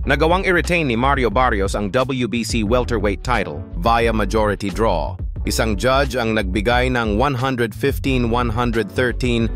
Nagawang i-retain ni Mario Barrios ang WBC welterweight title via majority draw. Isang judge ang nagbigay ng 115-113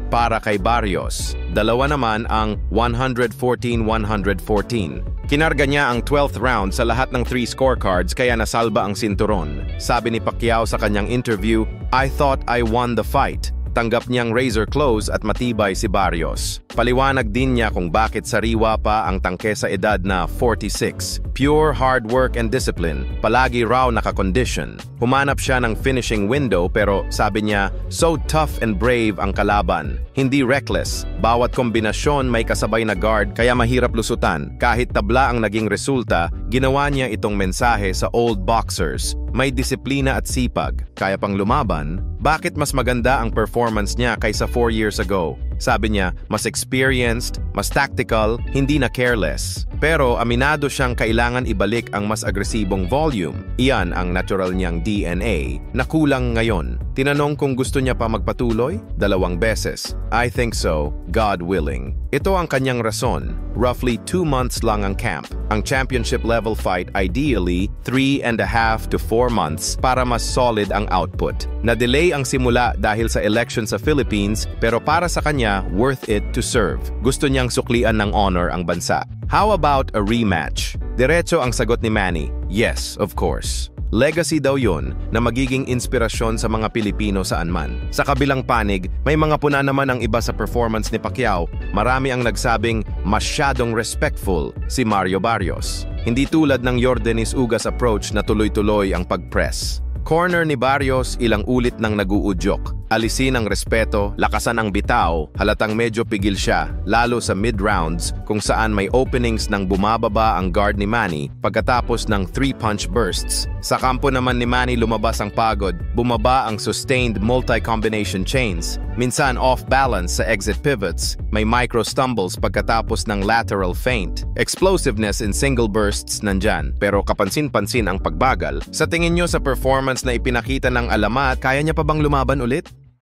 para kay Barrios. Dalawa naman ang 114-114. Kinarga niya ang 12th round sa lahat ng 3 scorecards kaya nasalba ang sinturon. Sabi ni Pacquiao sa kanyang interview, "I thought I won the fight." Tanggap niyang razor close at matibay si Barrios. Paliwanag din niya kung bakit sariwa pa ang tangke sa edad na 46. Pure hard work and discipline. Palagi raw naka-condition. Humanap siya ng finishing window pero sabi niya, so tough and brave ang kalaban. Hindi reckless. Bawat kombinasyon may kasabay na guard kaya mahirap lusutan. Kahit tabla ang naging resulta, ginawa niya itong mensahe sa old boxers. May disiplina at sipag. Kaya pang lumaban. Bakit mas maganda ang performance niya kaysa 4 years ago? Sabi niya, mas experienced, mas tactical, hindi na careless. Pero aminado siyang kailangan ibalik ang mas agresibong volume. Iyan ang natural niyang DNA na kulang ngayon. Tinanong kung gusto niya pa magpatuloy? 2 beses. I think so, God willing. Ito ang kanyang rason. Roughly 2 months lang ang camp. Ang championship level fight ideally 3.5 to 4 months para mas solid ang output. Na-delay ang simula dahil sa election sa Philippines pero para sa kanya, worth it to serve. Gusto niyang suklian ng honor ang bansa. How about a rematch? Diretso ang sagot ni Manny. Yes, of course. Legacy daw yun na magiging inspirasyon sa mga Pilipino saan man. Sa kabilang panig, may mga puna naman ang iba sa performance ni Pacquiao. Marami ang nagsabing masyadong respectful si Mario Barrios. Hindi tulad ng Yordenis Ugas approach na tuloy-tuloy ang pag-press. Corner ni Barrios, ilang ulit nang naguudyok. Alisin ang respeto, lakasan ang bitaw, halatang medyo pigil siya, lalo sa mid-rounds kung saan may openings nang bumababa ang guard ni Manny pagkatapos ng 3-punch bursts. Sa kampo naman ni Manny lumabas ang pagod, bumaba ang sustained multi-combination chains, minsan off-balance sa exit pivots, may micro-stumbles pagkatapos ng lateral feint. Explosiveness in single bursts nandyan, pero kapansin-pansin ang pagbagal. Sa tingin nyo sa performance na ipinakita ng Alamat, kaya niya pa bang lumaban ulit?